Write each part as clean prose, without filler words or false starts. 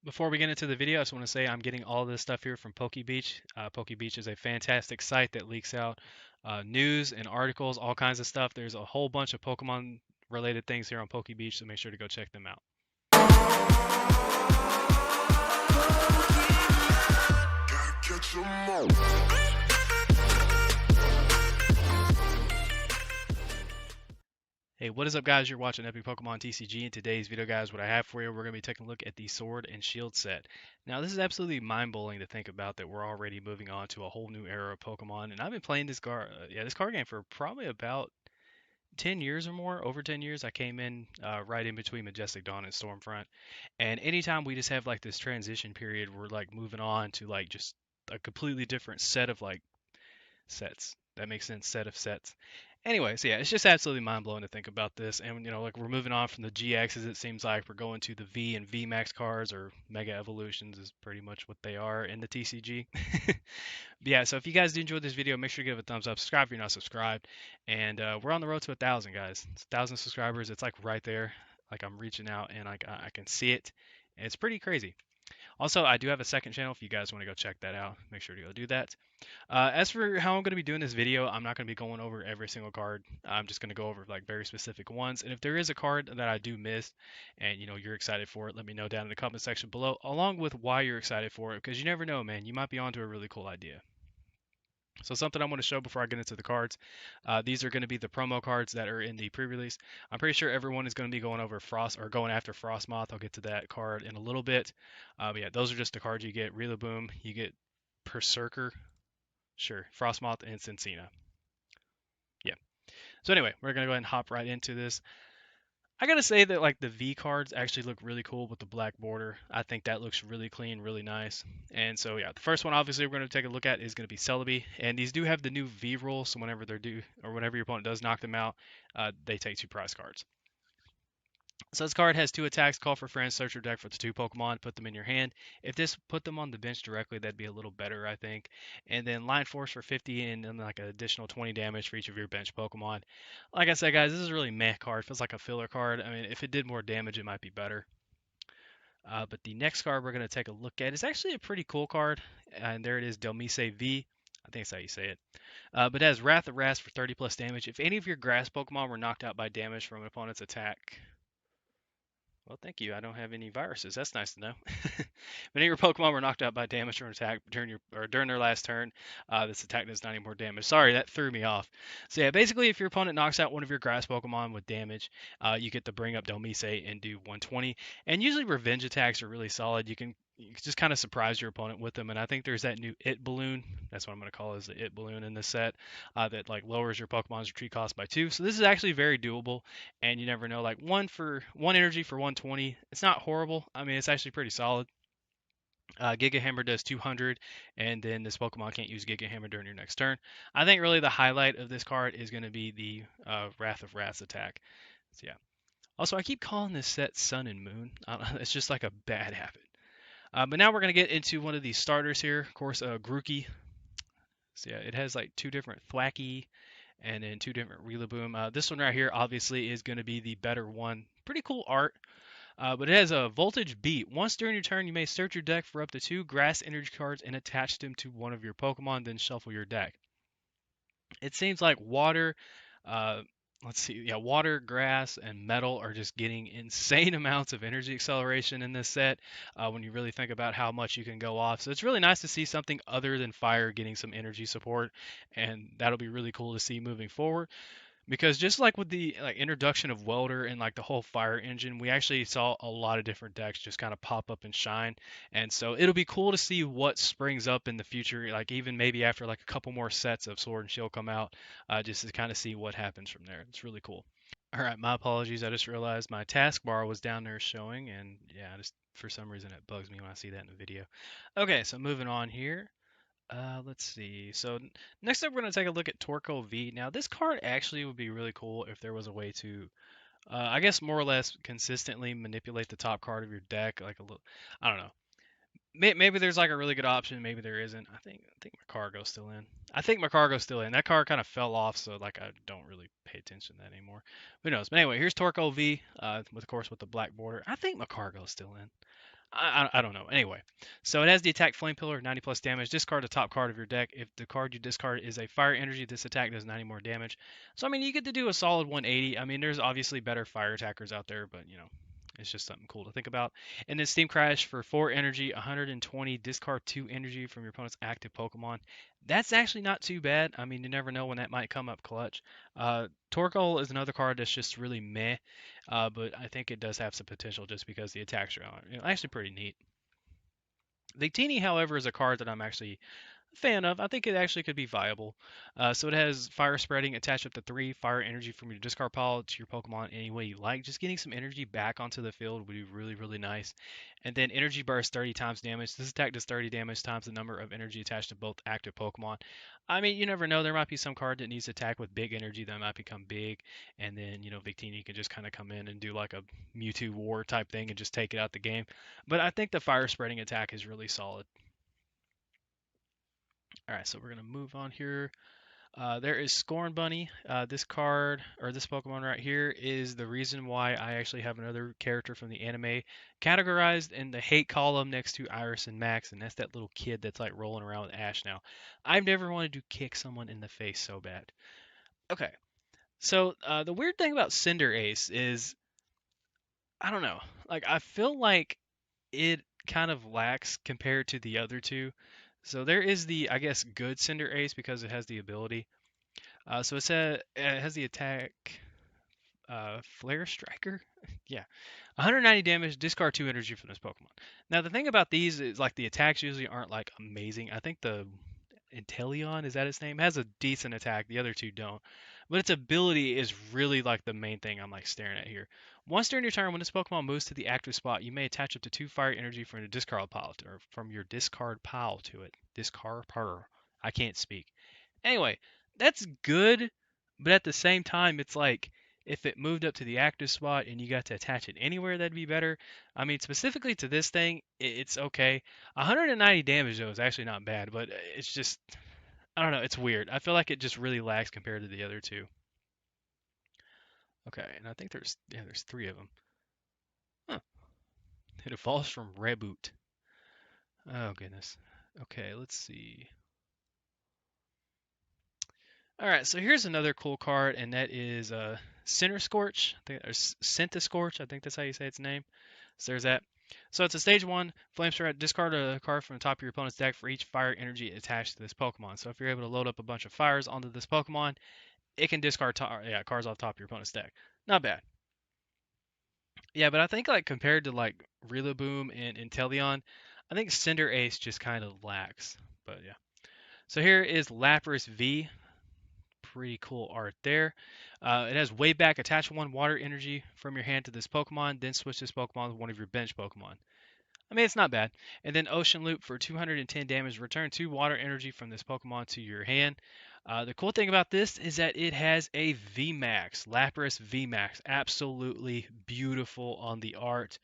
Before we get into the video, I just want to say I'm getting all this stuff here from PokeBeach. PokeBeach is a fantastic site that leaks out news and articles, all kinds of stuff. There's a whole bunch of Pokemon related things here on PokeBeach, so make sure to go check them out. Hey, what is up, guys? You're watching Epic Pokemon TCG. In today's video, guys, what I have for you, we're going to be taking a look at the Sword and Shield set. Now, this is absolutely mind-blowing to think about that we're already moving on to a whole new era of Pokemon, and I've been playing this card game for probably about 10 years or more, over 10 years. I came in right in between Majestic Dawn and Stormfront, and anytime we just have like this transition period, we're like moving on to like just a completely different set of like sets. That makes sense, set of sets. Anyway, so yeah, it's just absolutely mind blowing to think about this. And like we're moving on from the GXs, it seems like we're going to the V and V Max cards, or Mega Evolutions is pretty much what they are in the TCG. Yeah, so if you guys do enjoy this video, make sure to give it a thumbs up, subscribe if you're not subscribed, and we're on the road to 1,000, guys. It's 1,000 subscribers. It's like right there, like I'm reaching out and I can see it. And it's pretty crazy. Also, I do have a second channel if you guys want to go check that out. Make sure to go do that. As for how I'm going to be doing this video, I'm not going to be going over every single card. I'm just going to go over like very specific ones. And if there is a card that I do miss and you're excited for it, let me know down in the comment section below, along with why you're excited for it, because you never know, man. You might be onto a really cool idea. So something I want to show before I get into the cards. These are going to be the promo cards that are in the pre-release. I'm pretty sure everyone is going to be going over Frost or going after Frostmoth. I'll get to that card in a little bit. But yeah, those are just the cards you get. Rillaboom, you get Berserker, sure, Frostmoth, and Cincina. Yeah. So anyway, we're gonna go ahead and hop right into this. I gotta say that like the V cards actually look really cool with the black border. I think that looks really clean, really nice. And so yeah, the first one obviously we're gonna take a look at is gonna be Celebi, and these do have the new V rule. So whenever they're due or whenever your opponent does knock them out, they take 2 prize cards. So this card has 2 attacks, call for friends, search your deck for the 2 Pokemon, put them in your hand. If this put them on the bench directly, that'd be a little better, I think. And then Line Force for 50 and then like an additional 20 damage for each of your bench Pokemon. Like I said, guys, this is a really meh card. Feels like a filler card. I mean, if it did more damage, it might be better. But the next card we're going to take a look at is actually a pretty cool card. And there it is, Dhelmise V. I think that's how you say it. But it has Wrath of Rast for 30 plus damage. If any of your grass Pokemon were knocked out by damage from an opponent's attack, well, thank you. I don't have any viruses. That's nice to know. Many of your Pokemon were knocked out by damage from an attack during their last turn. This attack does not any more damage. Sorry, that threw me off. So yeah, basically, if your opponent knocks out one of your grass Pokemon with damage, you get to bring up Dhelmise and do 120. And usually, revenge attacks are really solid. You can just kind of surprise your opponent with them. And I think there's that new It Balloon. That's what I'm going to call it, is the It Balloon in this set, that like lowers your Pokemon's retreat cost by 2. So this is actually very doable, and you never know. Like one energy for 120, it's not horrible. I mean, it's actually pretty solid. Giga Hammer does 200, and then this Pokemon can't use Giga Hammer during your next turn. I think really the highlight of this card is going to be the Wrath of Wraths attack. So yeah. Also, I keep calling this set Sun and Moon. It's just like a bad habit. But now we're going to get into one of these starters here. Of course, Grookey. So yeah, it has like 2 different Thwackey and then 2 different Rillaboom. This one right here obviously is going to be the better one. Pretty cool art. But it has a voltage beat. Once during your turn, you may search your deck for up to 2 grass energy cards and attach them to one of your Pokemon, then shuffle your deck. It seems like water, uh, let's see, yeah, water, grass, and metal are just getting insane amounts of energy acceleration in this set when you really think about how much you can go off. So it's really nice to see something other than fire getting some energy support, and that'll be really cool to see moving forward. Because just like with the like introduction of Welder and like the whole fire engine, we actually saw a lot of different decks just kind of pop up and shine. And so it'll be cool to see what springs up in the future, like even maybe after like a couple more sets of Sword and Shield come out, just to kind of see what happens from there. It's really cool. All right, my apologies. I just realized my taskbar was down there showing, and yeah, just for some reason it bugs me when I see that in the video. Okay, so moving on here. Let's see. So next up, we're going to take a look at Torkoal V. Now, this card actually would be really cool if there was a way to, I guess, more or less consistently manipulate the top card of your deck. Like a little, I don't know. Maybe there's like a really good option. Maybe there isn't. I think Macargo's still in. I think Macargo's still in. That card kind of fell off, so like I don't really pay attention to that anymore. Who knows? But anyway, here's Torkoal V. With of course with the black border. I think Macargo's still in. I don't know. Anyway, so it has the attack Flame Pillar, 90 plus damage. Discard the top card of your deck. If the card you discard is a fire energy, this attack does 90 more damage. So I mean, you get to do a solid 180. I mean, there's obviously better fire attackers out there, but you know, it's just something cool to think about. And then Steam Crash for 4 energy, 120. Discard 2 energy from your opponent's active Pokemon. That's actually not too bad. I mean, you never know when that might come up clutch. Torkoal is another card that's just really meh. But I think it does have some potential just because the attacks are actually pretty neat. Victini, however, is a card that I'm actually fan of. I think it actually could be viable. So it has fire spreading attached up to 3 fire energy from your discard pile to your Pokemon any way you like. Just getting some energy back onto the field would be really, really nice. And then energy burst 30 times damage. This attack does 30 damage times the number of energy attached to both active Pokemon. I mean, you never know. There might be some card that needs to attack with big energy that might become big. And then, Victini can just kind of come in and do like a Mewtwo War type thing and just take it out the game. But I think the fire spreading attack is really solid. All right, so we're gonna move on here. There is Scorn Bunny. This card, or this Pokemon right here, is the reason why I actually have another character from the anime categorized in the hate column next to Iris and Max, and that's that little kid that's like rolling around with Ash now. I've never wanted to kick someone in the face so bad. Okay, so the weird thing about Cinderace is, I don't know, like I feel like it kind of lacks compared to the other two. So there is the, I guess, good Cinderace because it has the ability. So it has the attack Flare Striker. Yeah, 190 damage. Discard 2 energy from this Pokemon. Now the thing about these is like the attacks usually aren't like amazing. I think the Inteleon, is that its name, has a decent attack. The other two don't. But its ability is really like the main thing I'm like staring at here. Once during your turn, when this Pokemon moves to the active spot, you may attach up to 2 fire energy from your discard pile or from your discard pile to it. Discard pile. I can't speak. Anyway, that's good, but at the same time, it's like if it moved up to the active spot and you got to attach it anywhere, that'd be better. I mean, specifically to this thing, it's okay. 190 damage though is actually not bad, but it's just, I don't know, it's weird. I feel like it just really lags compared to the other two. Okay, and I think there's 3 of them. Huh. It evolves from Reboot. Oh goodness. Okay, let's see. All right, so here's another cool card, and that is Centiskorch. I think, or Centiskorch. I think that's how you say its name. So there's that. So it's a stage 1 flame strike. Discard a card from the top of your opponent's deck for each fire energy attached to this Pokemon. So if you're able to load up a bunch of fires onto this Pokemon, it can discard cards off the top of your opponent's deck. Not bad. Yeah, but I think like compared to like Rillaboom and Inteleon, I think Cinderace just kind of lacks. But yeah. So here is Lapras V. Pretty cool art there. It has way back. Attach 1 water energy from your hand to this Pokemon, then switch this Pokemon with one of your bench Pokemon. I mean, it's not bad. And then Ocean Loop for 210 damage. Return 2 water energy from this Pokemon to your hand. The cool thing about this is that it has a VMAX, Lapras VMAX. Absolutely beautiful on the art.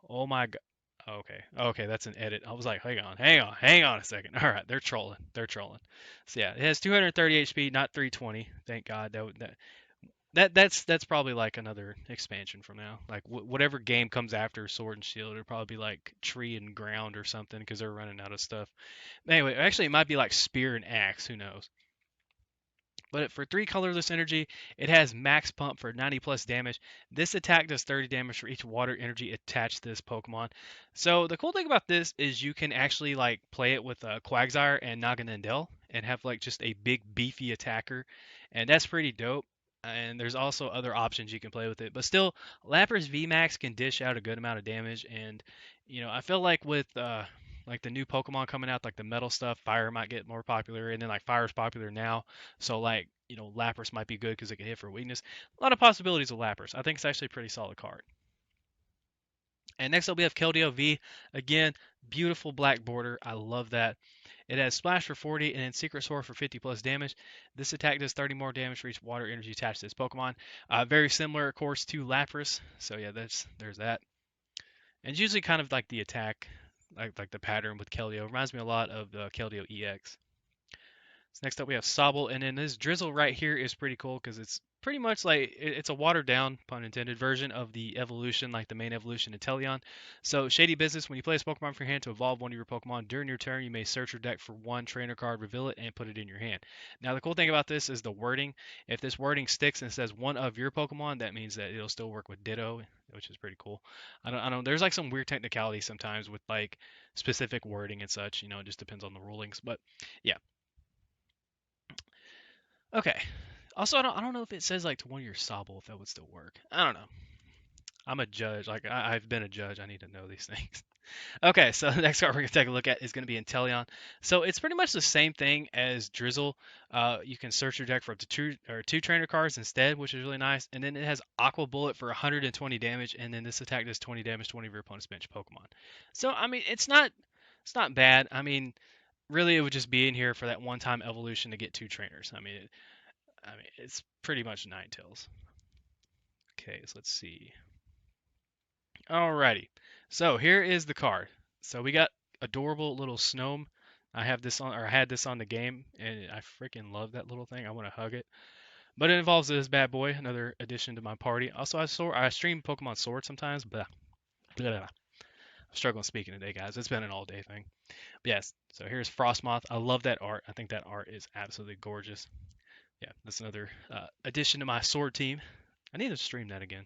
Oh my god. Okay, okay, that's an edit. I was like, hang on a second. All right, they're trolling. They're trolling. So yeah, it has 230 HP, not 320. Thank God. That's probably like another expansion from now. Like whatever game comes after Sword and Shield, it'll probably be like Tree and Ground or something because they're running out of stuff. Anyway, actually, it might be like Spear and Axe. Who knows? But for 3 colorless energy, it has max pump for 90 plus damage. This attack does 30 damage for each water energy attached to this Pokemon. So the cool thing about this is you can actually like play it with Quagsire and Naganadel and have like just a big beefy attacker, and that's pretty dope. And there's also other options you can play with it, but still, Lapras VMAX can dish out a good amount of damage. And I feel like the new Pokemon coming out, like the metal stuff, fire might get more popular, and then like fire is popular now, so like Lapras might be good because it can hit for weakness. A lot of possibilities with Lapras. I think it's actually a pretty solid card. And next up we have Keldeo V. Again, beautiful black border. I love that. It has Splash for 40 and then Secret Sword for 50 plus damage. This attack does 30 more damage for each water energy attached to this Pokemon. Very similar, of course, to Lapras. So yeah, there's that. And it's usually kind of like the attack, like the pattern with Keldeo. Reminds me a lot of the Keldeo EX. So next up we have Sobble, and then this Drizzle right here is pretty cool because it's pretty much like it's a watered down, pun intended, version of the evolution, like the main evolution in Teleon. So shady business. When you place a Pokemon from your hand to evolve one of your Pokemon during your turn, you may search your deck for one trainer card, reveal it, and put it in your hand. Now the cool thing about this is the wording. If this wording sticks and says one of your Pokemon, that means that it'll still work with Ditto, which is pretty cool. I don't. There's like some weird technicality sometimes with like specific wording and such. It just depends on the rulings, but yeah. Okay. Also, I don't know if it says like to one of your Sobble if that would still work. I don't know. I'm a judge. Like I've been a judge. I need to know these things. Okay, so the next card we're gonna take a look at is gonna be Inteleon. So it's pretty much the same thing as Drizzle. You can search your deck for up to two trainer cards instead, which is really nice. And then it has Aqua Bullet for 120 damage, and then this attack does 20 damage to one of your opponent's bench Pokemon. So I mean, it's not bad. I mean, really, it would just be in here for that one-time evolution to get two trainers. I mean, it's pretty much Ninetales. Okay, so let's see. Alrighty. So here is the card. So we got adorable little Snom. I have this on, or I had this on the game, and I freaking love that little thing. I want to hug it. But it involves this bad boy, another addition to my party. Also, I stream Pokemon Sword sometimes, but I'm struggling speaking today, guys. It's been an all-day thing. But yes. So here's Frostmoth. I love that art. I think that art is absolutely gorgeous. Yeah, that's another addition to my Sword team. I need to stream that again.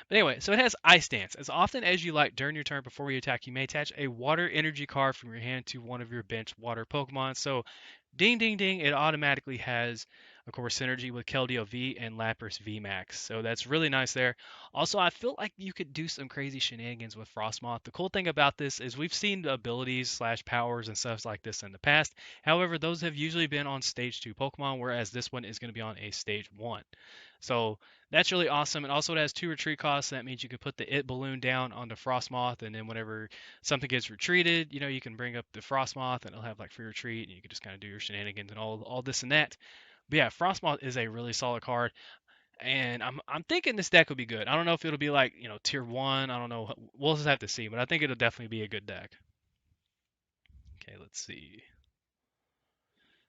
But anyway, so it has Ice Dance. As often as you like during your turn before you attack, you may attach a water energy card from your hand to one of your bench water Pokemon. So, ding ding ding, it automatically has, of course, synergy with Keldeo V and Lapras VMAX. So that's really nice there. Also, I feel like you could do some crazy shenanigans with Frostmoth. The cool thing about this is we've seen abilities slash powers and stuff like this in the past. However, those have usually been on stage 2 Pokemon, whereas this one is going to be on a stage 1. So that's really awesome. And also, it has 2 retreat costs. So that means you can put the It balloon down onto Frostmoth, and then whenever something gets retreated, you can bring up the Frostmoth, and it'll have like free retreat, and you can just kind of do your shenanigans and all this and that. But yeah, Frostmoth is a really solid card, and I'm thinking this deck will be good. I don't know if it'll be like tier 1. I don't know. We'll just have to see, but I think it'll definitely be a good deck. Okay, let's see.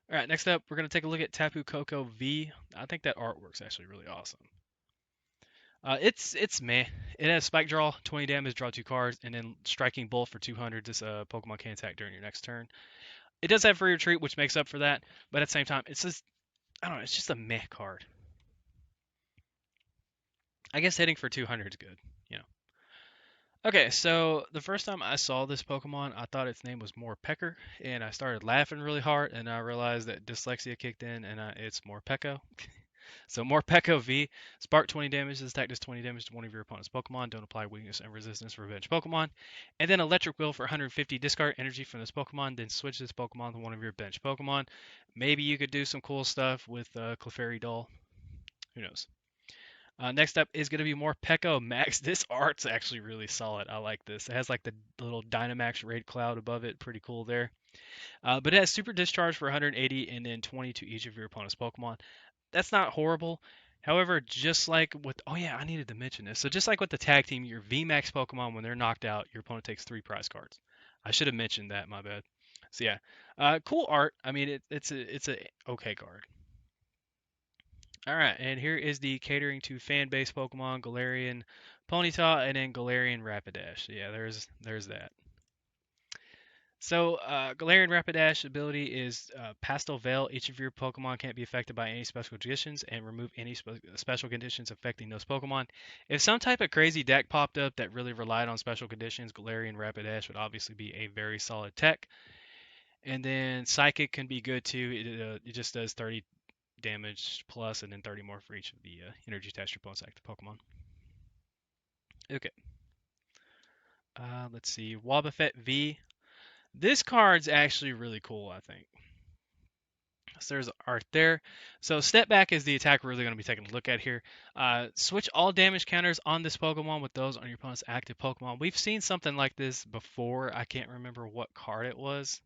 All right, next up, we're gonna take a look at Tapu Koko V. I think that artwork's actually really awesome. It's meh. It has Spike Draw, 20 damage, draw 2 cards, and then Striking Bolt for 200. This Pokemon can attack during your next turn. It does have Free Retreat, which makes up for that, but at the same time, it's just I don't know. It's just a meh card. I guess hitting for 200 is good. You know. Okay, so the first time I saw this Pokemon, I thought its name was Morpeko, and I started laughing really hard, and I realized that dyslexia kicked in, and it's Morpeko. So Morpeko V, Spark 20 damage. This attack does 20 damage to one of your opponent's Pokemon. Don't apply weakness and resistance for bench Pokemon. And then Electric Wheel for 150. Discard energy from this Pokemon, then switch this Pokemon to one of your bench Pokemon. Maybe you could do some cool stuff with Clefairy Doll. Who knows? Next up is going to be Morpeko Max. This art's actually really solid. I like this. It has like the little Dynamax Raid Cloud above it. Pretty cool there. But it has Super Discharge for 180 and then 20 to each of your opponent's Pokemon. That's not horrible. However, just like with oh yeah, I needed to mention this. So just like with the tag team, your VMAX Pokemon when they're knocked out, your opponent takes 3 prize cards. I should have mentioned that. My bad. So yeah, cool art. I mean, it's a okay card. All right, and here is the catering to fan base Pokemon Galarian Ponyta and then Galarian Rapidash. Yeah, there's that. So, Galarian Rapidash ability is Pastel Veil. Each of your Pokemon can't be affected by any special conditions, and remove any special conditions affecting those Pokemon. If some type of crazy deck popped up that really relied on special conditions, Galarian Rapidash would obviously be a very solid tech. And then Psychic can be good too. It just does 30 damage plus, and then 30 more for each of the energy attached to your opponent's active Pokemon. Okay. Let's see. Wobbuffet V. This card's actually really cool, I think. So there's art there. So step back is the attack we're really going to be taking a look at here. Switch all damage counters on this Pokemon with those on your opponent's active Pokemon. We've seen something like this before. I can't remember what card it was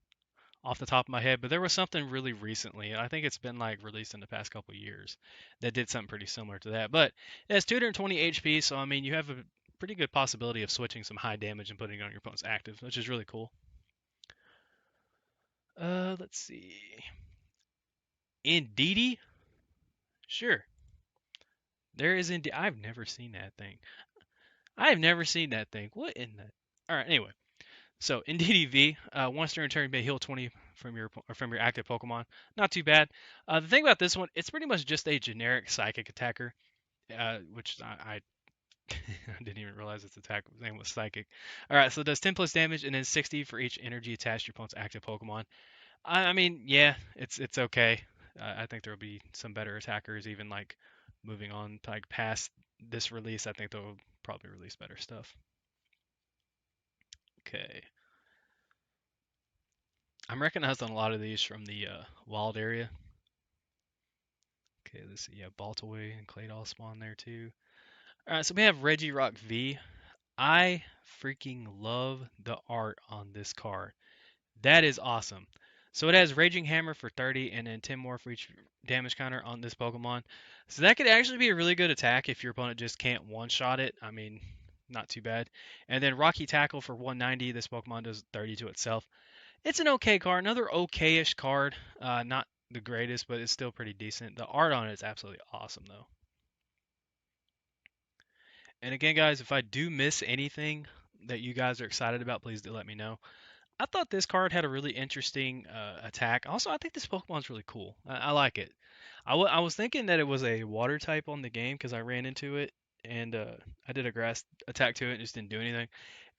off the top of my head, but there was something really recently. I think it's been like released in the past couple years that did something pretty similar to that. But it has 220 HP, so I mean you have a pretty good possibility of switching some high damage and putting it on your opponent's active, which is really cool. Let's see. Indeedee? Sure. There is indeed. I've never seen that thing. I've never seen that thing. What in the? All right. Anyway, so Indeedee V, once during turn, you may heal 20 from your active Pokemon. Not too bad. The thing about this one, it's pretty much just a generic Psychic attacker, which I I didn't even realize its attack name was Psychic. All right, so it does 10 plus damage and then 60 for each energy attached to your opponent's active Pokemon. I mean, yeah, it's okay. I think there will be some better attackers, even like moving on like past this release. I think they'll probably release better stuff. Okay, I'm recognizing a lot of these from the wild area. Okay, let's see. Yeah, Baltaway and Claydol spawn there too. All right, so we have Regirock V. I freaking love the art on this card. That is awesome. So it has Raging Hammer for 30 and then 10 more for each damage counter on this Pokemon. So that could actually be a really good attack if your opponent just can't one-shot it. I mean, not too bad. And then Rocky Tackle for 190. This Pokemon does 30 to itself. It's an okay card. Another okay-ish card. Not the greatest, but it's still pretty decent. The art on it is absolutely awesome, though. And again, guys, if I do miss anything that you guys are excited about, please do let me know. I thought this card had a really interesting attack. Also, I think this Pokemon's really cool. I like it. I was thinking that it was a water type on the game because I ran into it and I did a grass attack to it and just didn't do anything.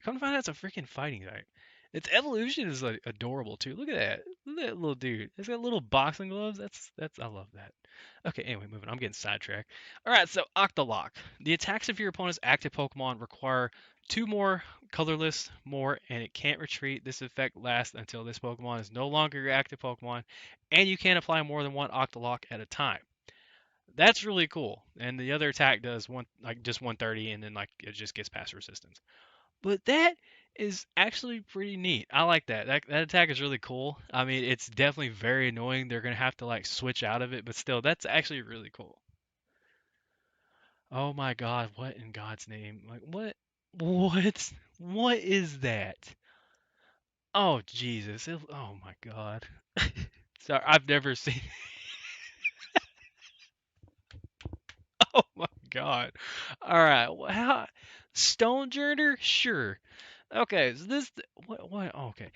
Come to find out it's a freaking fighting type. Its evolution is like adorable too. Look at that. Look at that little dude. It's got little boxing gloves. That's I love that. Okay, anyway, moving. I'm getting sidetracked. All right, so Octolock. The attacks of your opponent's active Pokemon require two more colorless more, and it can't retreat. This effect lasts until this Pokemon is no longer your active Pokemon, and you can't apply more than one Octolock at a time. That's really cool. And the other attack does one like just 130, and then like it just gets past resistance. But that is actually pretty neat. I like that. That attack is really cool. I mean, it's definitely very annoying. They're gonna have to like switch out of it, but still, that's actually really cool. Oh my God, what in God's name? Like what is that? Oh Jesus. Oh my God. Sorry, I've never seen Oh my God. All right. Well, how Stonejourner? Sure. Okay, so this what oh, okay.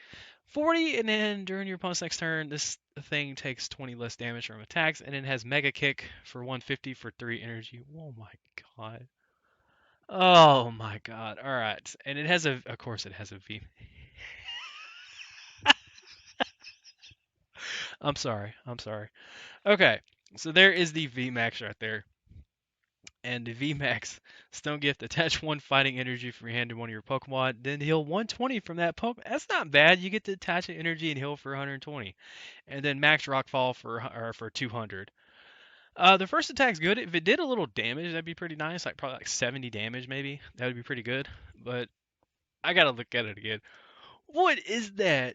40 and then during your opponent's next turn, this thing takes 20 less damage from attacks and it has Mega Kick for 150 for 3 energy. Oh my God. Oh my God. All right. And it has of course it has a V. I'm sorry. I'm sorry. Okay. So there is the VMAX right there. And the VMAX Stone Gift, attach one fighting energy from your hand to one of your Pokemon, then heal 120 from that Pokemon. That's not bad. You get to attach an energy and heal for 120. And then Max Rockfall for 200. The first attack's good. If it did a little damage, that'd be pretty nice. Like probably like 70 damage maybe. That would be pretty good. But I gotta look at it again. What is that?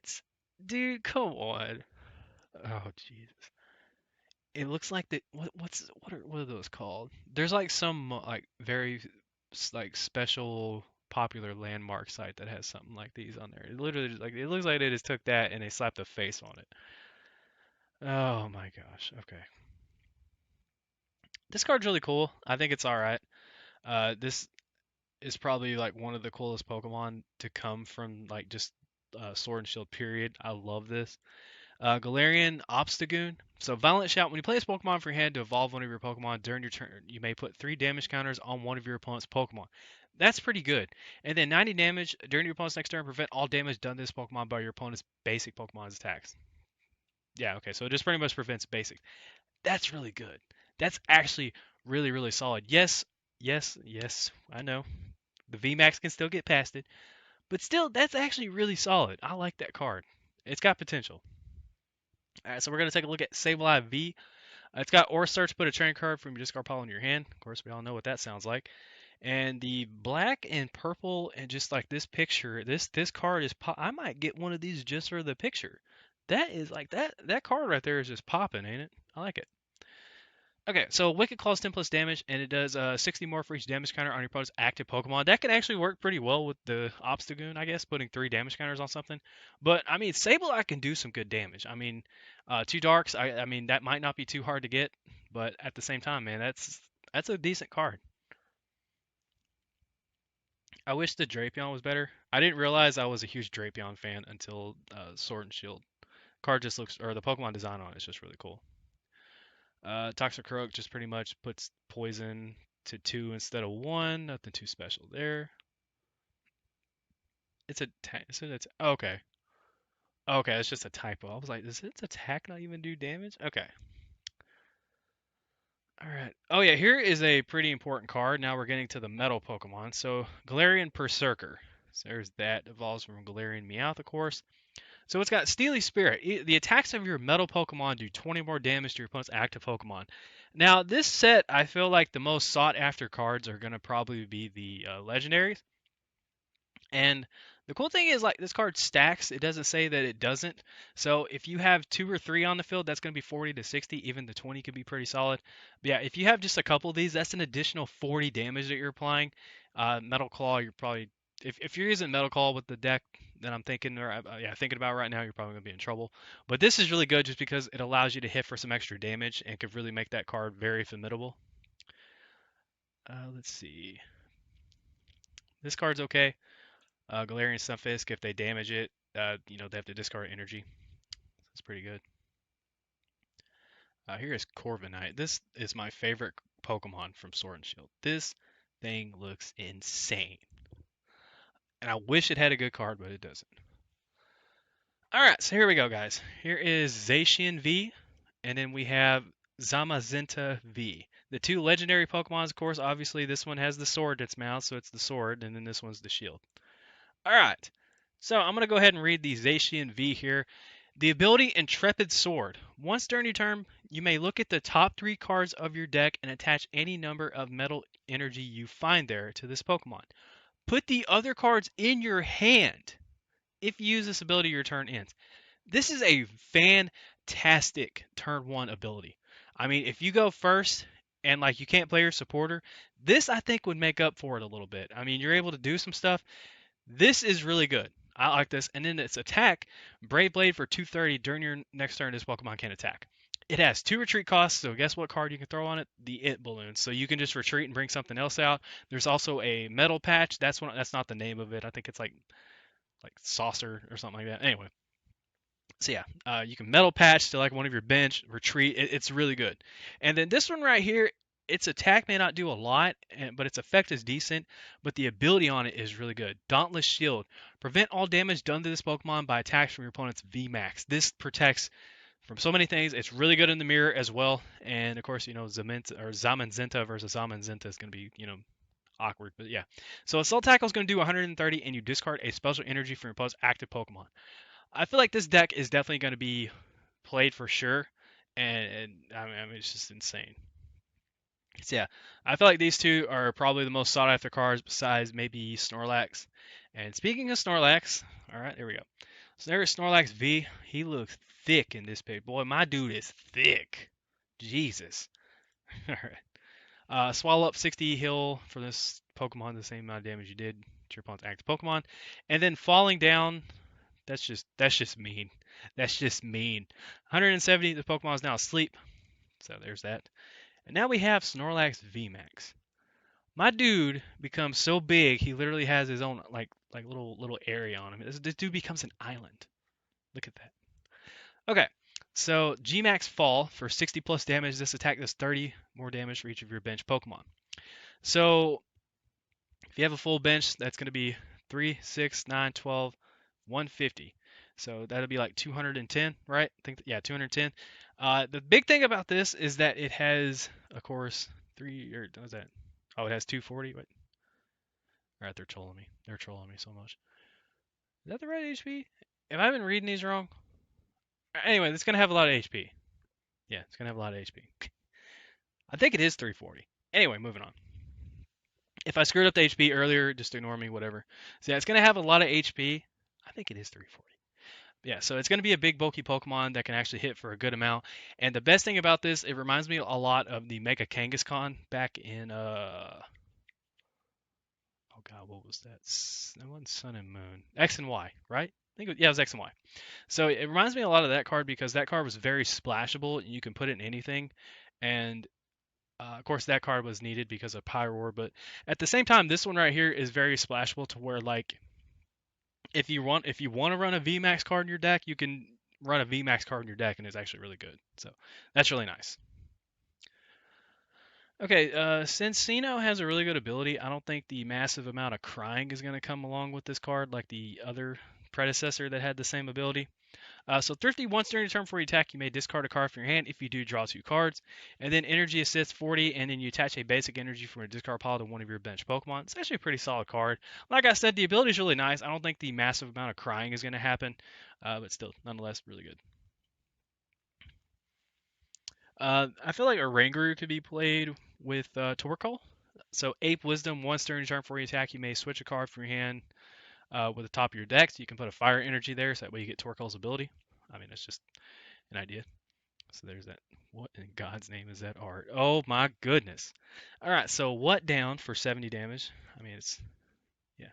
Dude, come on. Oh, Jesus. It looks like the what are those called? There's like some like very like special popular landmark site that has something like these on there. It literally like it looks like they just took that and they slapped a face on it. Oh my gosh. Okay. This card's really cool. I think it's all right. This is probably like one of the coolest Pokemon to come from like just Sword and Shield period. I love this. Galarian Obstagoon. So Violent Shout. When you play this Pokemon for your hand to evolve one of your Pokemon during your turn, you may put 3 damage counters on one of your opponent's Pokemon. That's pretty good. And then 90 damage during your opponent's next turn. Prevent all damage done to this Pokemon by your opponent's basic Pokemon's attacks. Yeah, okay. So it just pretty much prevents basic. That's really good. That's actually really, really solid. Yes, yes, yes. I know. The VMAX can still get past it. But still, that's actually really solid. I like that card. It's got potential. All right, so we're going to take a look at Sableye V. It's got Aura Search, put a training card from your discard pile in your hand. Of course, we all know what that sounds like. And the black and purple and just like this picture, this card is I might get one of these just for the picture. That is like that card right there is just popping, ain't it? I like it. Okay, so Wicked Claw's 10 plus damage, and it does 60 more for each damage counter on your opponent's active Pokemon. That can actually work pretty well with the Obstagoon, I guess, putting 3 damage counters on something. But, I mean, Sableye can do some good damage. I mean, 2 Darks, I mean, that might not be too hard to get, but at the same time, man, that's a decent card. I wish the Drapion was better. I didn't realize I was a huge Drapion fan until Sword and Shield. Card just looks, or the Pokemon design on it is just really cool. Toxicroak just pretty much puts poison to 2 instead of 1. Nothing too special there. It's a okay. Okay, it's just a typo. I was like, does its attack not even do damage? Okay. All right. Oh yeah, here is a pretty important card. Now we're getting to the metal Pokemon. So Galarian Berserker. So there's that. Evolves from Galarian Meowth, of course. So it's got Steely Spirit. The attacks of your metal Pokemon do 20 more damage to your opponent's active Pokemon. Now, this set, I feel like the most sought after cards are going to probably be the legendaries. And the cool thing is, like, this card stacks. It doesn't say that it doesn't. So if you have 2 or 3 on the field, that's going to be 40 to 60. Even the 20 could be pretty solid. But yeah, if you have just a couple of these, that's an additional 40 damage that you're applying. Metal Claw, you're probably if you're using Metal Claw with the deck that I'm thinking or thinking about right now, you're probably gonna be in trouble. But this is really good just because it allows you to hit for some extra damage and could really make that card very formidable. Let's see. This card's okay. Galarian Stunfisk, if they damage it, they have to discard energy. That's pretty good. Here is Corviknight. This is my favorite Pokemon from Sword and Shield. This thing looks insane. And I wish it had a good card, but it doesn't. Alright, so here we go, guys. Here is Zacian V, and then we have Zamazenta V. The 2 legendary Pokemons, of course, obviously this one has the sword in its mouth, so it's the sword, and then this one's the shield. Alright, so I'm going to go ahead and read the Zacian V here. The ability Intrepid Sword. Once during your turn, you may look at the top 3 cards of your deck and attach any number of metal energy you find there to this Pokemon. Put the other cards in your hand. If you use this ability, your turn ends. This is a fantastic turn 1 ability. I mean, if you go first and like you can't play your supporter, this I think would make up for it a little bit. I mean, you're able to do some stuff. This is really good. I like this. And then its attack, Brave Blade for 230 during your next turn, this Pokemon can attack. It has 2 retreat costs, so guess what card you can throw on it? The It Balloon. So you can just retreat and bring something else out. There's also a Metal Patch. That's not the name of it. I think it's like Saucer or something like that. Anyway, so yeah, you can Metal Patch to like one of your bench, retreat. It's really good. And then this one right here, its attack may not do a lot, but its effect is decent, but the ability on it is really good. Dauntless Shield. Prevent all damage done to this Pokemon by attacks from your opponent's VMAX. This protects from so many things. It's really good in the mirror as well. And of course, Zamazenta versus Zamazenta is going to be, awkward. But yeah. So Assault Tackle is going to do 130, and you discard a special energy from your opponent's active Pokemon. I feel like this deck is definitely going to be played for sure, and I mean it's just insane. So yeah, I feel like these 2 are probably the most sought after cards besides maybe Snorlax. And speaking of Snorlax, all right, there we go. So there's Snorlax V. He looks thick in this page. Boy, my dude is thick. Jesus. All right. Swallow up 60 heal for this Pokemon, the same amount of damage you did to your opponent's active Pokemon. And then falling down, that's just mean. That's just mean. 170, the Pokemon is now asleep. So there's that. And now we have Snorlax VMAX. My dude becomes so big, he literally has his own like little area on him. This dude becomes an island. Look at that. Okay. So Gmax Fall for 60 plus damage. This attack does 30 more damage for each of your bench Pokemon. So if you have a full bench, that's going to be 3, 6, 9, 12, 150. So that'll be like 210, right? I think, yeah, 210. The big thing about this is that it has, of course, what was that? Oh, it has 240. Wait. All right, they're trolling me. They're trolling me so much. Is that the right HP? Have I been reading these wrong? Anyway, it's gonna have a lot of HP. Yeah, it's gonna have a lot of HP. I think it is 340. Anyway, moving on. If I screwed up the HP earlier, just ignore me, whatever. So yeah, it's gonna have a lot of HP. I think it is 340. Yeah, so it's going to be a big bulky Pokemon that can actually hit for a good amount. And the best thing about this, it reminds me a lot of the Mega Kangaskhan back in oh god, what was that? That wasn't Sun and Moon. X and Y, right? I think yeah, it was X and Y. So it reminds me a lot of that card because that card was very splashable. And you can put it in anything, and of course that card was needed because of Pyroar. But at the same time, this one right here is very splashable to where like if you want to run a VMAX card in your deck, you can run a VMAX card in your deck, and it's actually really good. So that's really nice. Okay, since Sino has a really good ability, I don't think the massive amount of crying is going to come along with this card like the other predecessor that had the same ability. So Thrifty, once during your turn before you attack, you may discard a card from your hand. If you do, draw 2 cards. And then Energy Assist 40, and then you attach a basic energy from a discard pile to one of your bench Pokemon. It's actually a pretty solid card. Like I said, the ability is really nice. I don't think the massive amount of crying is going to happen, but still, nonetheless, really good. I feel like a Oranguru could be played with Torkoal. So Ape Wisdom, once during your turn before you attack, you may switch a card from your hand with the top of your deck. So you can put a Fire Energy there, so that way you get Torkoal's ability. I mean, it's just an idea. So there's that. What in God's name is that art? Oh my goodness. All right, so what down for 70 damage? I mean, it's yeah.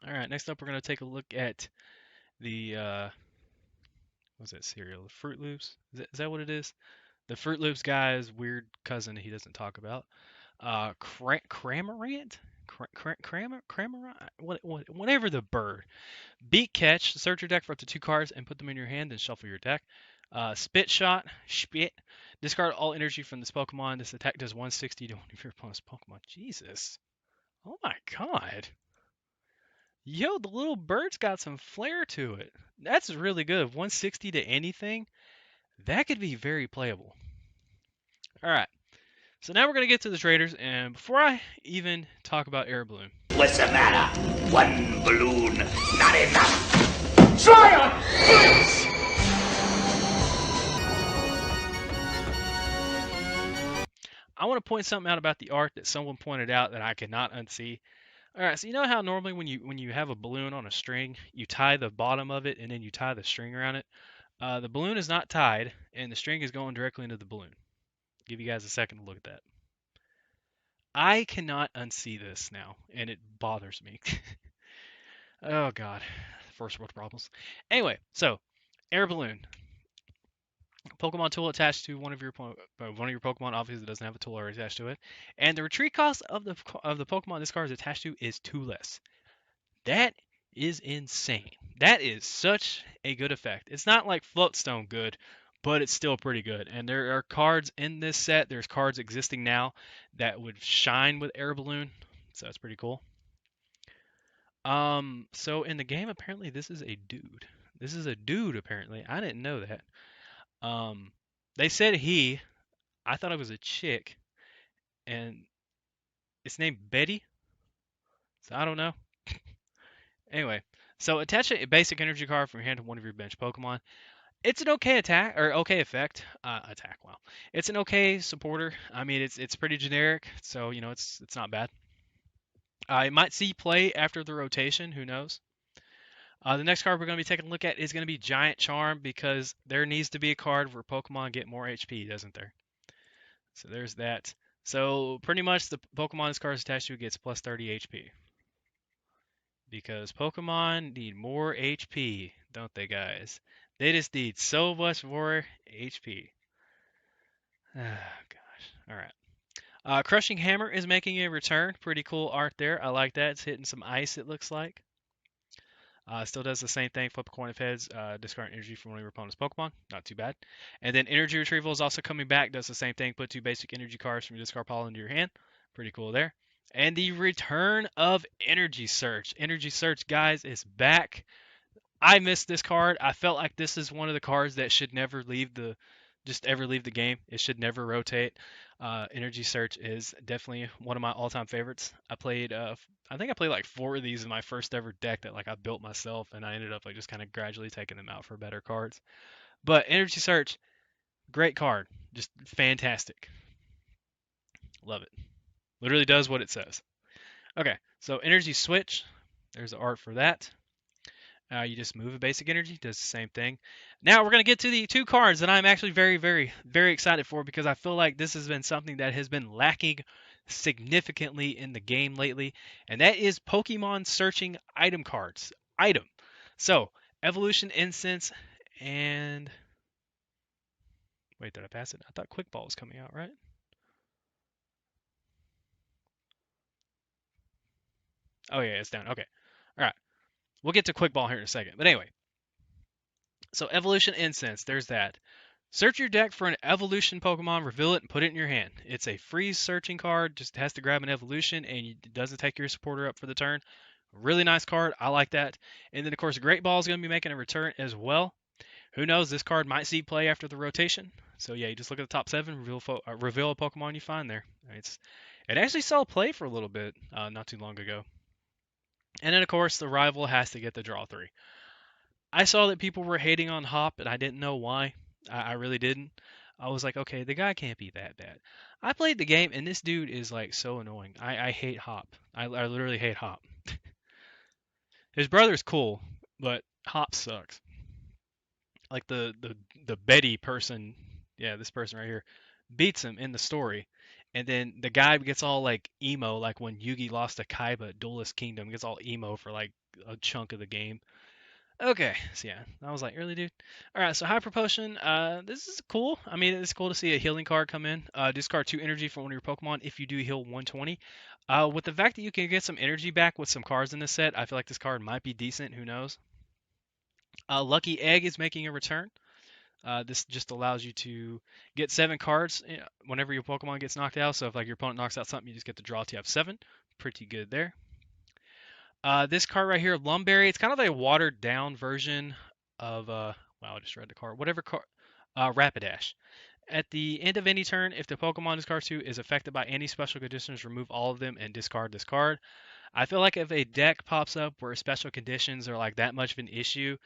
All right, next up we're going to take a look at the what's that cereal? The Fruit Loops? Is that what it is? The Fruit Loops guy's weird cousin he doesn't talk about. Cramorant? Cramorant? Whatever the bird. Beat Catch, search your deck for up to 2 cards and put them in your hand, then shuffle your deck. Spit Shot, Spit. Discard all energy from this Pokemon. This attack does 160 to one of your opponent's Pokemon. Jesus. Oh my god. Yo, the little bird's got some flair to it. That's really good. 160 to anything. That could be very playable. Alright. So now we're going to get to the traders, and before I even talk about Air Balloon. What's the matter? One balloon, not enough. Try on, please! I want to point something out about the art that someone pointed out that I cannot unsee. Alright, so you know how normally when you have a balloon on a string, you tie the bottom of it and then you tie the string around it? The balloon is not tied, and the string is going directly into the balloon. Give you guys a second to look at that. I cannot unsee this now, and it bothers me. Oh god, first world problems. Anyway, so Air Balloon, Pokemon tool attached to one of your Pokemon. Obviously, it doesn't have a tool already attached to it, and the retreat cost of the Pokemon this card is attached to is 2 less. That is insane. That is such a good effect. It's not like Floatstone good, but it's still pretty good. And there are cards in this set. There's cards existing now that would shine with Air Balloon, so it's pretty cool. So in the game, apparently this is a dude. This is a dude, apparently. I didn't know that. They said he. I thought it was a chick, and it's named Betty. So I don't know. Anyway, so attach a basic energy card from your hand to one of your bench Pokemon. It's an okay attack or okay effect. Attack. Wow, it's an okay supporter. I mean, it's pretty generic, so you know it's not bad. It might see play after the rotation. Who knows? The next card we're going to be taking a look at is going to be Giant Charm because there needs to be a card where Pokemon get more HP, doesn't there? So there's that. So pretty much the Pokemon this card is attached to gets plus 30 HP. Because Pokemon need more HP, don't they, guys? They just need so much more HP. Oh, gosh. All right. Crushing Hammer is making a return. Pretty cool art there. I like that. It's hitting some ice, it looks like. Still does the same thing. Flip a coin of heads. Discard energy from one of your opponent's Pokemon. Not too bad. And then Energy Retrieval is also coming back. Does the same thing. Put 2 basic energy cards from your discard pile into your hand. Pretty cool there. And the return of Energy Search. Energy Search, guys, is back. I missed this card. I felt like this is one of the cards that should never leave the game. It should never rotate. Energy Search is definitely one of my all-time favorites. I think I played like 4 of these in my first ever deck that like I built myself, and I ended up like just kind of gradually taking them out for better cards. But Energy Search, great card, just fantastic. Love it. Literally does what it says. Okay, so energy switch. There's the art for that. You just move a basic energy, does the same thing. Now we're going to get to the two cards that I'm actually very, very, very excited for because I feel like this has been something that has been lacking significantly in the game lately, and that is Pokemon searching item cards. Item. So, Evolution Incense and. Wait, did I pass it? I thought Quick Ball was coming out, right? Oh, yeah, it's down. Okay. All right. We'll get to Quick Ball here in a second. But anyway, so Evolution Incense, there's that. Search your deck for an evolution Pokemon, reveal it, and put it in your hand. It's a free searching card, just has to grab an evolution, and it doesn't take your supporter up for the turn. Really nice card. I like that. And then, of course, Great Ball is going to be making a return as well. Who knows? This card might see play after the rotation. So, yeah, you just look at the top 7, reveal a Pokemon you find there. It actually saw play for a little bit not too long ago. And then, of course, the rival has to get the draw 3. I saw that people were hating on Hop, and I didn't know why. I really didn't. I was like, okay, the guy can't be that bad. I played the game, and this dude is like so annoying. I hate Hop. I literally hate Hop. His brother's cool, but Hop sucks. Like the Betty person, yeah, this person right here, beats him in the story, and then the guy gets all like emo, like when Yugi lost to Kaiba at Duelist Kingdom, gets all emo for like a chunk of the game. Okay, so yeah, I was like, really, dude? All right, so Hyper Potion, this is cool. I mean, it's cool to see a healing card come in. Discard 2 energy from one of your Pokemon if you do heal 120. With the fact that you can get some energy back with some cards in this set, I feel like this card might be decent. Who knows? Lucky Egg is making a return. This just allows you to get 7 cards whenever your Pokemon gets knocked out. So if like your opponent knocks out something, you just get to draw till you have 7. Pretty good there. This card right here, Lumberry, it's kind of a watered down version of wow, I just read the card. Whatever card, Rapidash. At the end of any turn, if the Pokemon discard 2 is affected by any special conditions, remove all of them and discard this card. I feel like if a deck pops up where special conditions are like that much of an issue,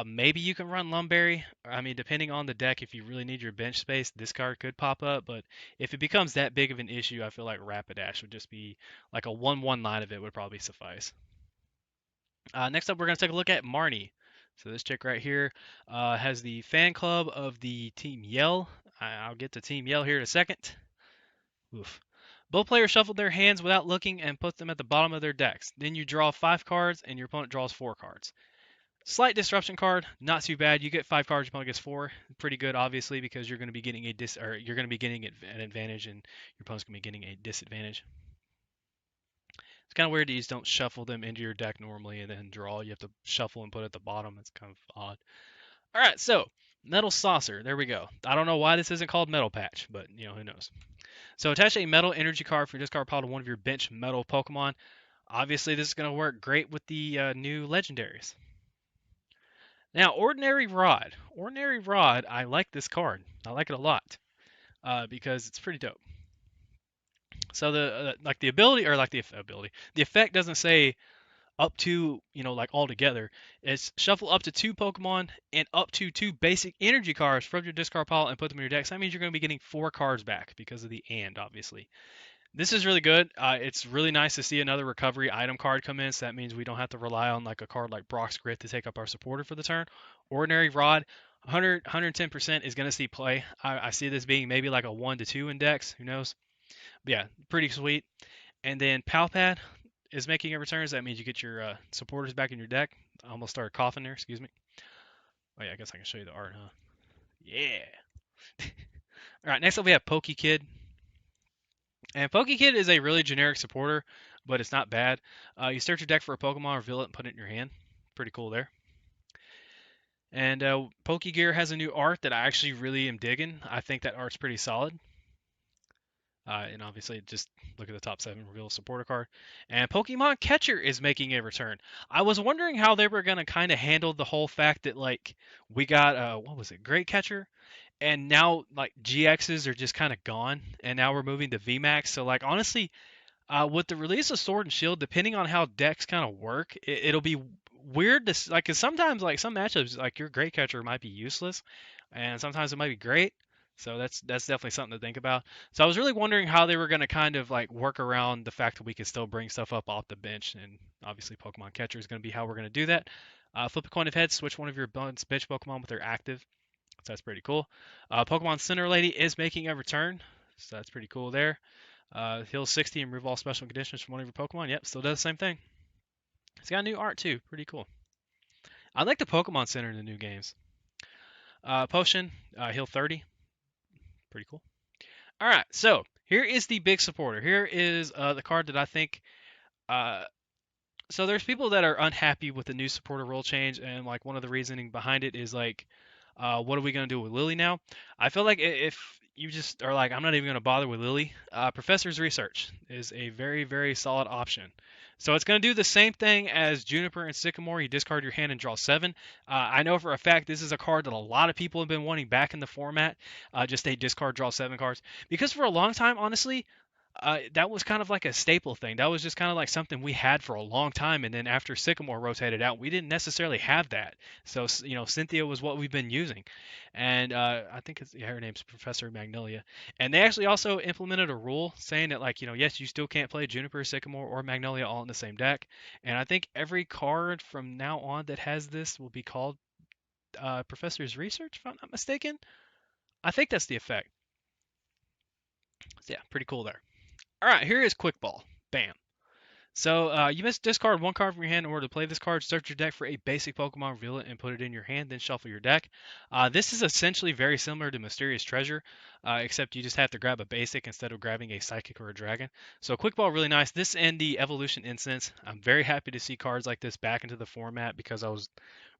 maybe you can run Lumberry. I mean, depending on the deck, if you really need your bench space, this card could pop up. But if it becomes that big of an issue, I feel like Rapidash would just be like a 1/1 line of it would probably suffice. Next up, we're going to take a look at Marnie. So this chick right here has the fan club of the Team Yell. I'll get to Team Yell here in a second. Oof. Both players shuffle their hands without looking and put them at the bottom of their decks. Then you draw 5 cards and your opponent draws 4 cards. Slight disruption card, not too bad. You get 5 cards, your opponent gets 4. Pretty good, obviously, because you're going to be getting an advantage and your opponent's going to be getting a disadvantage. It's kind of weird that you just don't shuffle them into your deck normally and then draw. You have to shuffle and put at the bottom. It's kind of odd. All right, so Metal Saucer. There we go. I don't know why this isn't called Metal Patch, but who knows. So attach a metal energy card from your discard pile to one of your bench metal Pokemon. Obviously, this is going to work great with the new legendaries. Now, Ordinary Rod. Ordinary Rod, I like this card. I like it a lot because it's pretty dope. So the ability or like the effect doesn't say up to like all together. It's shuffle up to 2 Pokemon and up to 2 basic energy cards from your discard pile and put them in your deck. So that means you're going to be getting 4 cards back because of the and obviously. This is really good. It's really nice to see another recovery item card come in. So that means we don't have to rely on like a card like Brock's Grit to take up our supporter for the turn. Ordinary Rod, 110% is going to see play. I see this being maybe like a 1 to 2 index. Who knows? But yeah, pretty sweet. And then Palpad is making a return. So that means you get your supporters back in your deck. I almost started coughing there. Excuse me. Oh yeah, I guess I can show you the art, huh? Yeah. All right, next up we have Pokekid. And Pokekid is a really generic supporter, but it's not bad. You search your deck for a Pokemon, reveal it, and put it in your hand. Pretty cool there. And Pokegear has a new art that I actually really am digging. I think that art's pretty solid. And obviously, just look at the top 7, reveal supporter card. And Pokemon Catcher is making a return. I was wondering how they were going to kind of handle the whole fact that, like, we got, what was it, Great Catcher? And now, like, GXs are just kind of gone. And now we're moving to VMAX. So, like, honestly, with the release of Sword and Shield, depending on how decks kind of work, it'll be weird to, like, because sometimes, like, some matchups, like, your Great Catcher might be useless. And sometimes it might be great. So that's definitely something to think about. So I was really wondering how they were going to kind of like work around the fact that we could still bring stuff up off the bench, and obviously Pokemon Catcher is going to be how we're going to do that. Flip a coin of heads, switch one of your bench Pokemon with their active. So that's pretty cool. Pokemon Center Lady is making a return, so that's pretty cool there. Heal 60 and remove all special conditions from one of your Pokemon. Yep, still does the same thing. It's got new art too, pretty cool. I like the Pokemon Center in the new games. Potion, heal 30, pretty cool. All right, so here is the big supporter. Here is the card that I think. Uh, so there's people that are unhappy with the new supporter rule change, and like one of the reasoning behind it is like, what are we gonna do with Lily now? I feel like if you just are like, I'm not even gonna bother with Lily, Professor's Research is a very very solid option. So it's going to do the same thing as Juniper and Sycamore. You discard your hand and draw 7. I know for a fact this is a card that a lot of people have been wanting back in the format. Just a discard, draw 7 cards. Because for a long time, honestly, that was kind of like a staple thing. That was just kind of like something we had for a long time. And then after Sycamore rotated out, we didn't necessarily have that. So, Cynthia was what we've been using. And I think her name's Professor Magnolia. And they actually also implemented a rule saying that, like, yes, you still can't play Juniper, Sycamore, or Magnolia all in the same deck. And I think every card from now on that has this will be called Professor's Research, if I'm not mistaken. I think that's the effect. So, yeah, pretty cool there. All right, here is Quick Ball. Bam. So you must discard one card from your hand in order to play this card. Search your deck for a basic Pokemon, reveal it, and put it in your hand. Then shuffle your deck. This is essentially very similar to Mysterious Treasure, except you just have to grab a basic instead of grabbing a Psychic or a Dragon. So Quick Ball, really nice. This and the Evolution Instance. I'm very happy to see cards like this back into the format because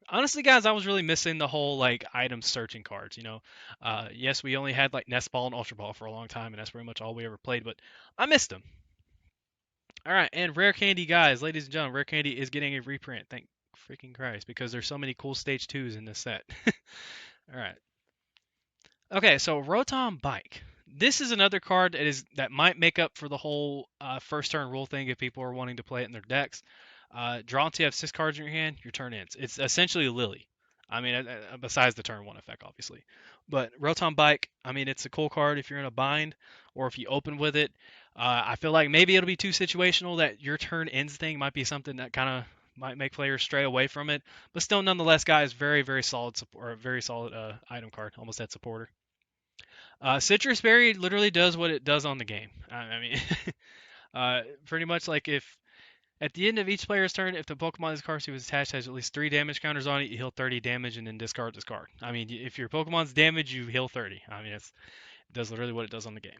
honestly, guys, I was really missing the whole like item searching cards. Yes, we only had like Nest Ball and Ultra Ball for a long time, and that's pretty much all we ever played. But I missed them. All right, and Rare Candy, guys, ladies and gentlemen, Rare Candy is getting a reprint. Thank freaking Christ, because there's so many cool Stage 2s in this set. All right. Okay, so Rotom Bike. This is another card that might make up for the whole first turn rule thing if people are wanting to play it in their decks. Draw until you have 6 cards in your hand, your turn ends. It's essentially Lily. I mean, besides the turn 1 effect, obviously. But Rotom Bike, I mean, it's a cool card if you're in a bind or if you open with it. I feel like maybe it'll be too situational that your turn ends thing might be something that kind of might make players stray away from it. But still, nonetheless, guys, very, very solid support, or very solid item card. Almost that supporter. Citrus Berry literally does what it does on the game. I mean, pretty much like if at the end of each player's turn, if the Pokemon this card was attached has at least 3 damage counters on it, you heal 30 damage and then discard this card. I mean, if your Pokemon's damaged, you heal 30. I mean, it does literally what it does on the game.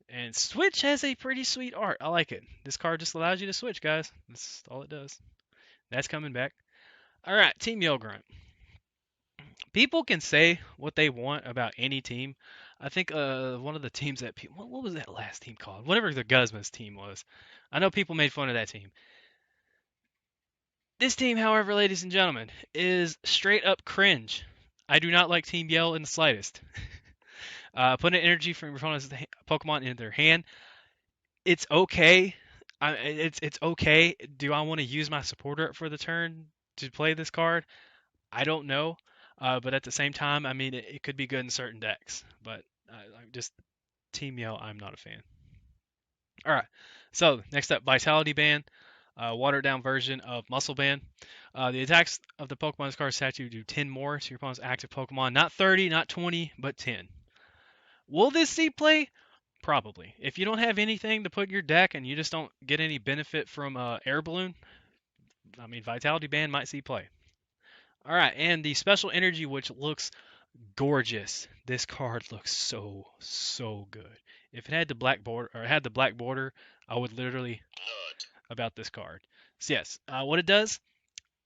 And Switch has a pretty sweet art. I like it. This card just allows you to switch, guys. That's all it does. That's coming back. All right, Team Yogrunt. People can say what they want about any team. I think one of the teams that what was that last team called? Whatever the Guzma's team was. I know people made fun of that team. This team, however, ladies and gentlemen, is straight up cringe. I do not like Team Yell in the slightest. Put an energy from your opponent's Pokemon into their hand. It's okay. It's okay. Do I want to use my supporter for the turn to play this card? I don't know. But at the same time, I mean, it could be good in certain decks. But just Team Yell, I'm not a fan. All right. So next up, Vitality Band. Watered down version of Muscle Band. The attacks of the Pokemon this card statue do 10 more to your opponent's active Pokemon. Not 30, not 20, but 10. Will this see play? Probably. If you don't have anything to put in your deck and you just don't get any benefit from Air Balloon, I mean, Vitality Band might see play. All right, and the Special Energy, which looks gorgeous. This card looks so good. If it had the black border, I would literally about this card. So yes, what it does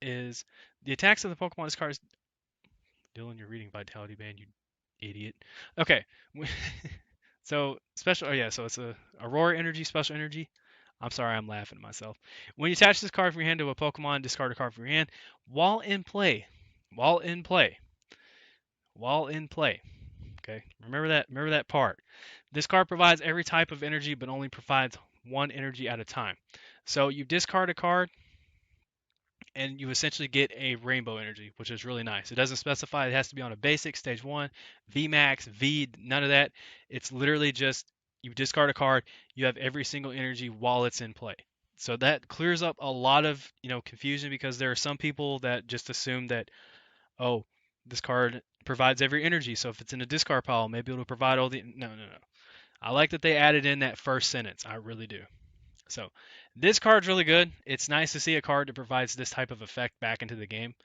is the attacks of the Pokemon this card is Dylan, you're reading Vitality Band, you idiot. Okay. So special so it's a Aurora Energy, Special Energy. I'm sorry, I'm laughing at myself. When you attach this card from your hand to a Pokemon, discard a card from your hand while in play. Okay, remember that part. This card provides every type of energy, but only provides one energy at a time. So you discard a card, and you essentially get a rainbow energy, which is really nice. It doesn't specify it has to be on a basic, stage 1, VMAX, V, none of that. It's literally just you discard a card, you have every single energy while it's in play. So that clears up a lot of, confusion, because there are some people that just assume that, oh, this card provides every energy, so if it's in a discard pile, maybe it'll provide all the. No, no, no. I like that they added in that first sentence. I really do. So this card's really good. It's nice to see a card that provides this type of effect back into the game.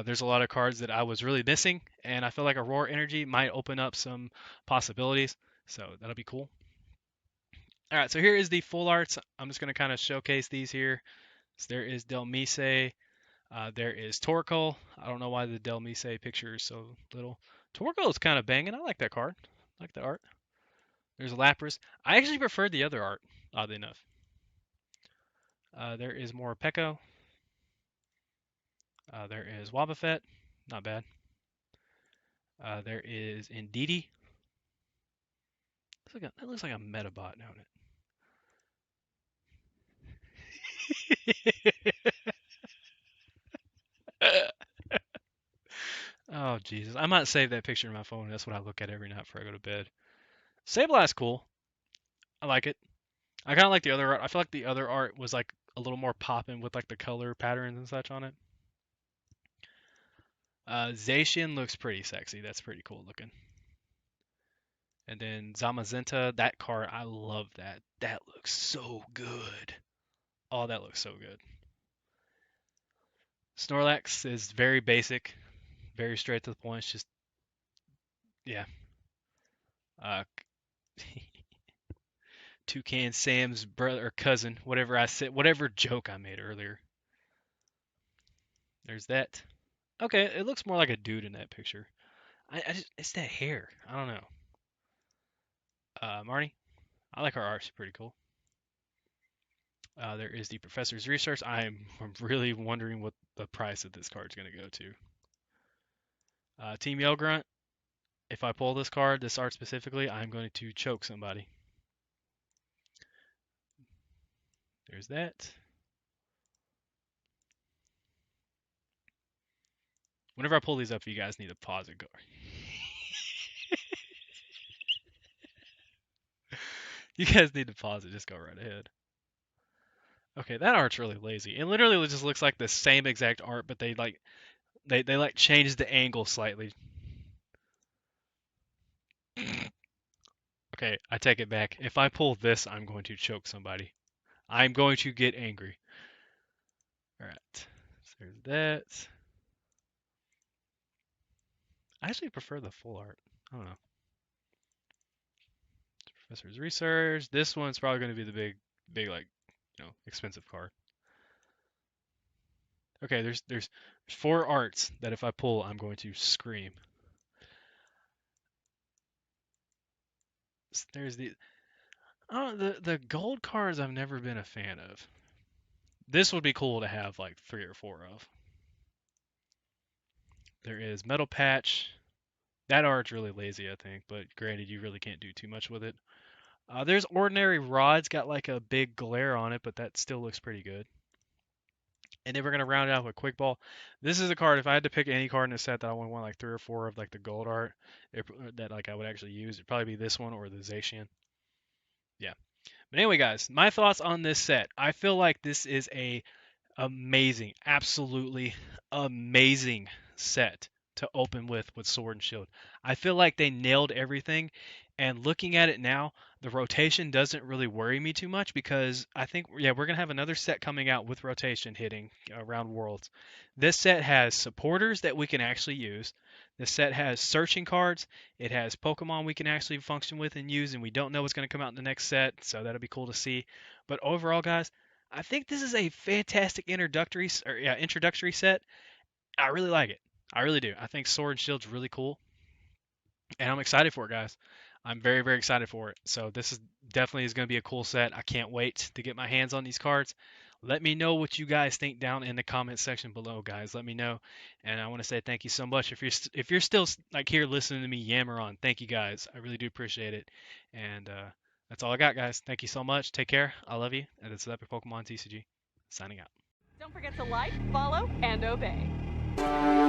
There's a lot of cards that I was really missing, and I feel like Aurora Energy might open up some possibilities. So that'll be cool. All right, so here is the full arts. I'm just going to kind of showcase these here. So there is Dhelmise. There is Torkoal. I don't know why the Dhelmise picture is so little. Torkoal is kind of banging. I like that card. I like the art. There's Lapras. I actually prefer the other art, oddly enough. There is Morpeko. There is Wobbuffet. Not bad. There is Indeedee. That looks like a Metabot, don't it? Oh, Jesus. I might save that picture in my phone. That's what I look at every night before I go to bed. Sableye's cool. I like it. I kind of like the other art. I feel like the other art was like a little more popping with like the color patterns and such on it. Zacian looks pretty sexy. That's pretty cool looking. And then Zamazenta, that card, I love that. That looks so good. Oh, that looks so good. Snorlax is very basic, very straight to the point. It's just, yeah. Uh, Toucan Sam's brother or cousin, whatever I said, whatever joke I made earlier. There's that. Okay, it looks more like a dude in that picture. I just, it's that hair. I don't know. Marnie, I like her art. She's pretty cool. There is the Professor's Research. I'm really wondering what the price of this card is going to go to. Team Yell Grunt. If I pull this card, this art specifically, I'm going to choke somebody. There's that. Whenever I pull these up, you guys need to pause and go. You guys need to pause it. Just go right ahead. Okay, that art's really lazy. It literally just looks like the same exact art, but they like changed the angle slightly. Okay, I take it back. If I pull this, I'm going to choke somebody. I'm going to get angry. All right, so there's that. I actually prefer the full art. I don't know. Professor's Research. This one's probably going to be the big like, expensive card. Okay, there's 4 arts that if I pull, I'm going to scream. There's the gold cards I've never been a fan of. This would be cool to have like 3 or 4 of. There is Metal Patch. That art's really lazy, I think, but granted, you really can't do too much with it. There's Ordinary Rod's got like a big glare on it, but that still looks pretty good. And then we're gonna round it out with Quick Ball. This is a card. If I had to pick any card in the set that I would want like 3 or 4 of, like the gold art that like I would actually use, it'd probably be this one or the Zacian. Yeah. But anyway, guys, my thoughts on this set. I feel like this is a amazing, absolutely amazing set to open with Sword and Shield. I feel like they nailed everything, and looking at it now, the rotation doesn't really worry me too much, because I think, yeah, we're gonna have another set coming out with rotation hitting around Worlds. This set has supporters that we can actually use. This set has searching cards. It has Pokemon we can actually function with and use, and we don't know what's going to come out in the next set, so that'll be cool to see. But overall, guys, I think this is a fantastic introductory set. I really like it. I really do. I think Sword and Shield's really cool, and I'm excited for it, guys. I'm very, very excited for it. So this is definitely is going to be a cool set. I can't wait to get my hands on these cards. Let me know what you guys think down in the comment section below, guys. Let me know, and I want to say thank you so much. If you're still like here listening to me yammer on, thank you guys. I really do appreciate it, and that's all I got, guys. Thank you so much. Take care. I love you, and it's Epic Pokemon TCG signing out. Don't forget to like, follow, and obey.